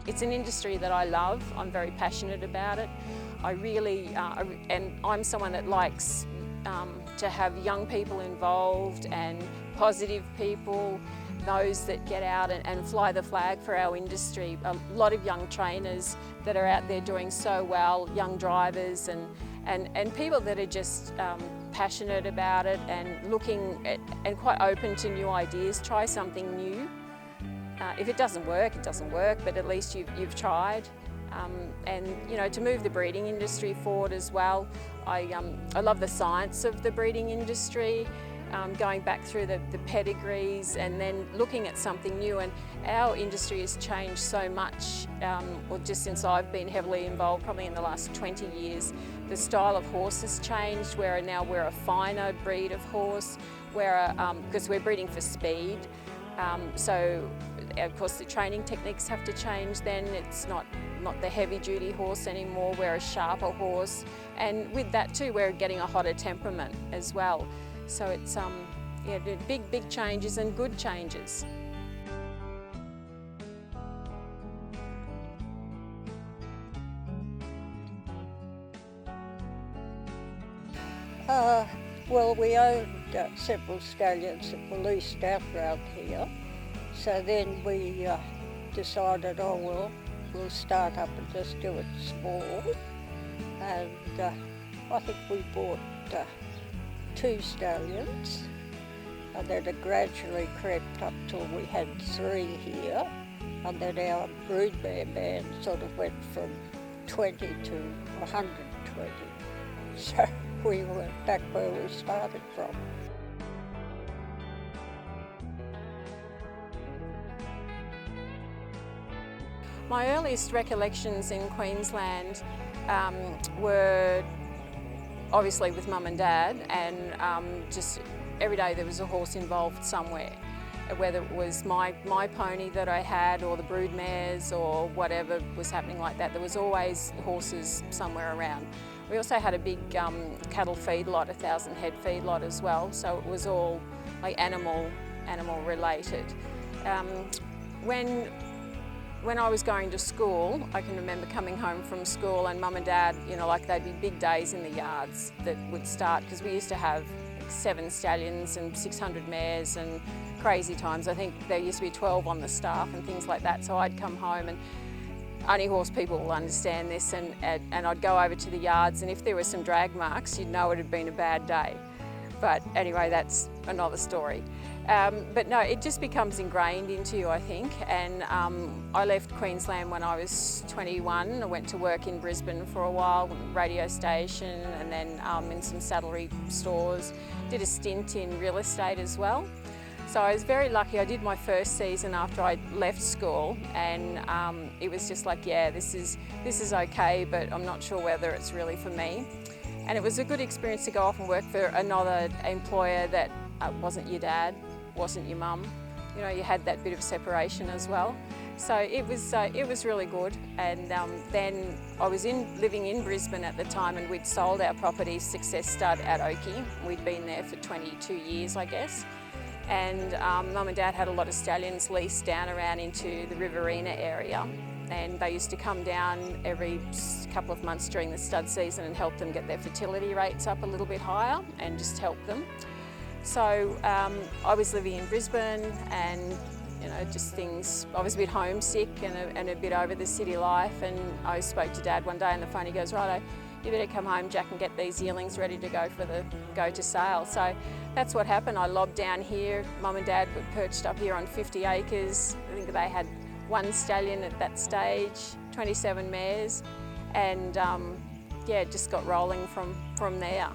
It's an industry that I love. I'm very passionate about it. I really, and I'm someone that likes to have young people involved and positive people, those that get out and fly the flag for our industry. A lot of young trainers that are out there doing so well, young drivers and people that are just passionate about it and looking at, and quite open to new ideas. Try something new. If it doesn't work, it doesn't work, but at least you've tried. And you know, to move the breeding industry forward as well. I love the science of the breeding industry, going back through the pedigrees and then looking at something new. And our industry has changed so much, well, just since I've been heavily involved, probably in the last 20 years. The style of horse has changed, where now we're a finer breed of horse, because we're breeding for speed. So of course the training techniques have to change then. It's not the heavy duty horse anymore, we're a sharper horse. And with that too, we're getting a hotter temperament as well. So it's yeah, big changes and good changes. Well, we owned several stallions that were leased out around here. So then we decided, oh well, we'll start up and just do it small. And I think we bought 2 stallions, and then it gradually crept up till we had 3 here. And then our broodmare band sort of went from 20 to 120. So we were back where we started from. My earliest recollections in Queensland were obviously with Mum and Dad, and just every day there was a horse involved somewhere, whether it was my pony that I had or the brood mares or whatever was happening like that. There was always horses somewhere around. We also had a big cattle feedlot, 1,000 head feedlot as well, so it was all like animal related. When I was going to school, I can remember coming home from school and Mum and Dad, you know, like they'd be big days in the yards that would start, because we used to have 7 stallions and 600 mares and crazy times. I think there used to be 12 on the staff and things like that. So I'd come home, and only horse people will understand this, and I'd go over to the yards, and if there were some drag marks, you'd know it had been a bad day. But anyway, that's another story. But no, it just becomes ingrained into you, I think. And I left Queensland when I was 21. I went to work in Brisbane for a while, radio station, and then in some saddlery stores. Did a stint in real estate as well. So I was very lucky. I did my first season after I left school, and it was just like, yeah, this is okay, but I'm not sure whether it's really for me. And it was a good experience to go off and work for another employer that wasn't your dad, wasn't your mum. You know, you had that bit of separation as well. So it was really good. And then I was living in Brisbane at the time, and we'd sold our property, Success Stud at Oakey. We'd been there for 22 years, I guess. And Mum and Dad had a lot of stallions leased down around into the Riverina area, and they used to come down every couple of months during the stud season and help them get their fertility rates up a little bit higher and just help them. So I was living in Brisbane, and you know, just things, I was a bit homesick and a bit over the city life, and I spoke to Dad one day on the phone. He goes, righto, you better come home, Jack, and get these yearlings ready to go to sale. So that's what happened. I lobbed down here. Mum and Dad were perched up here on 50 acres. I think they had 1 stallion at that stage, 27 mares, and yeah, just got rolling from there.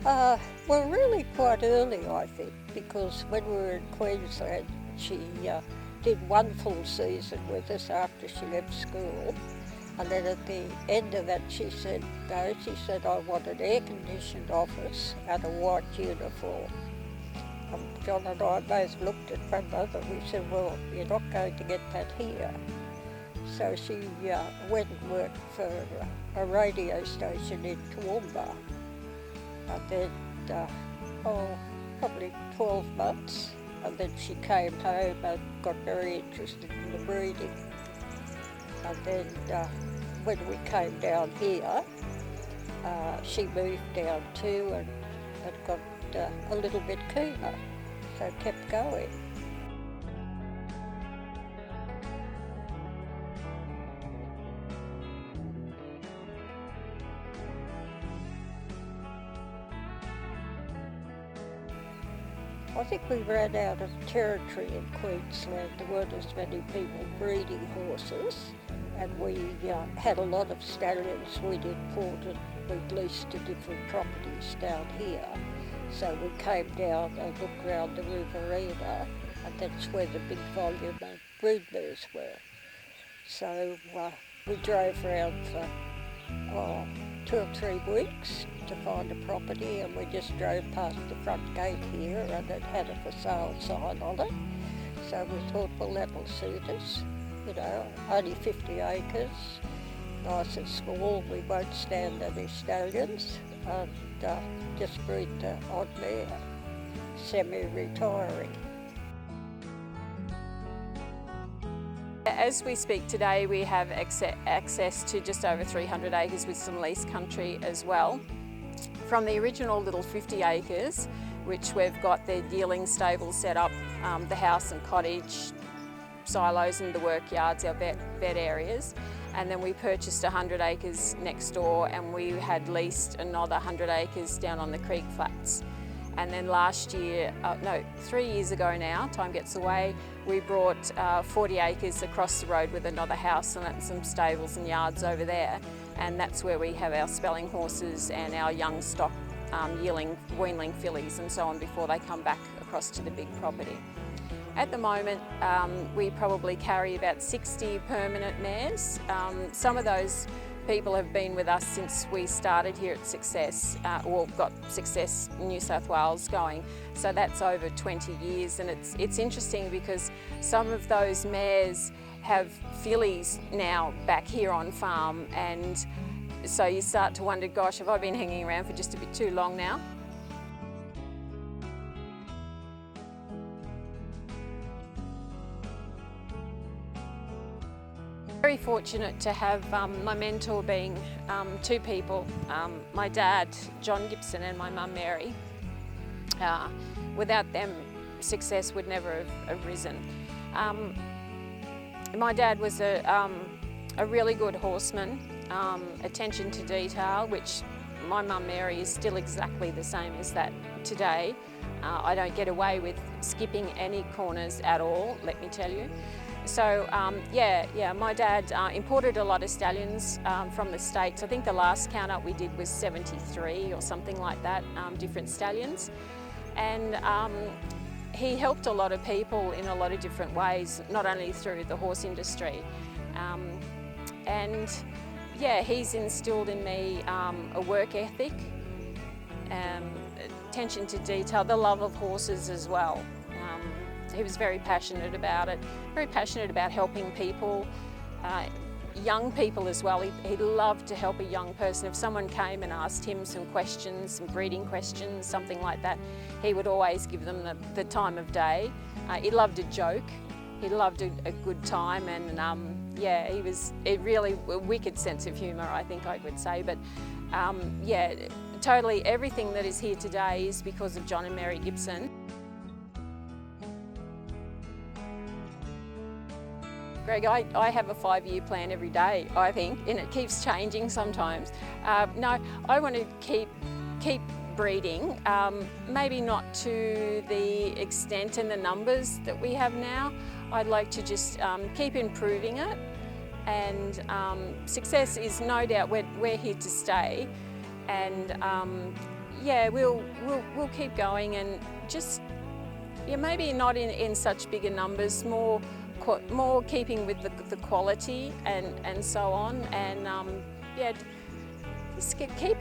Well, really quite early, I think, because when we were in Queensland, she did 1 full season with us after she left school. And then at the end of that, she said, no, I want an air-conditioned office and a white uniform. John and I both looked at one another. We said, well, you're not going to get that here. So she went and worked for a radio station in Toowoomba. And then, probably 12 months. And then she came home and got very interested in the breeding. And then when we came down here, she moved down too and got a little bit keener, so kept going. I think we ran out of territory in Queensland. There weren't as many people breeding horses, and we had a lot of stallions we'd imported. We'd leased to different properties down here. So we came down and looked around the Riverina, and that's where the big volume of breed mares were. So we drove around for 2 or 3 weeks to find a property, and we just drove past the front gate here and it had a for sale sign on it. So we thought, well, that will suit us, only 50 acres, nice and small, we won't stand any stallions, and just breed the odd mare, semi-retiring. As we speak today, we have access to just over 300 acres with some lease country as well. From the original little 50 acres, which we've got the yearling stable set up, the house and cottage, silos and the work yards, our vet areas. And then we purchased 100 acres next door, and we had leased another 100 acres down on the creek flats. And then last year, 3 years ago now, time gets away, we brought 40 acres across the road with another house and some stables and yards over there. And that's where we have our spelling horses and our young stock yearling, weanling fillies and so on before they come back across to the big property. At the moment, we probably carry about 60 permanent mares. Some of those people have been with us since we started here at Success, or got Success New South Wales going. So that's over 20 years, and it's interesting because some of those mares have fillies now back here on farm, and so you start to wonder, gosh, have I been hanging around for just a bit too long now? Very fortunate to have my mentor being 2 people, my dad, John Gibson, and my mum, Mary. Without them, Success would never have arisen. My dad was a really good horseman, attention to detail, which my mum, Mary, is still exactly the same as that today. I don't get away with skipping any corners at all, let me tell you. So my dad imported a lot of stallions from the States. I think the last count up we did was 73 or something like that, different stallions. And he helped a lot of people in a lot of different ways, not only through the horse industry. He's instilled in me a work ethic, attention to detail, the love of horses as well. He was very passionate about it, very passionate about helping people, young people as well. He loved to help a young person. If someone came and asked him some questions, some breeding questions, something like that, he would always give them the time of day. He loved a joke, he loved a good time, and he was a wicked sense of humour, I think I would say. But totally everything that is here today is because of John and Mary Gibson. Greg, I have a 5-year plan every day, I think, and it keeps changing sometimes. No, I want to keep breeding, maybe not to the extent and the numbers that we have now. I'd like to just keep improving it, and Success is no doubt we're here to stay, and we'll keep going, and just maybe not in such bigger numbers, more keeping with the quality and so on, and just keep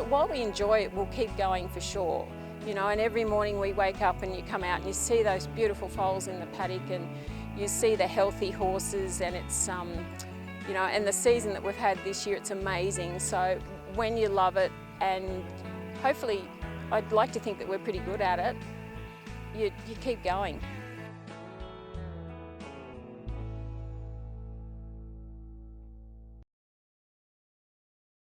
while we enjoy it, we'll keep going for sure. And every morning we wake up and you come out and you see those beautiful foals in the paddock, and you see the healthy horses, and it's and the season that we've had this year, it's amazing. So when you love it, and hopefully I'd like to think that we're pretty good at it, you keep going.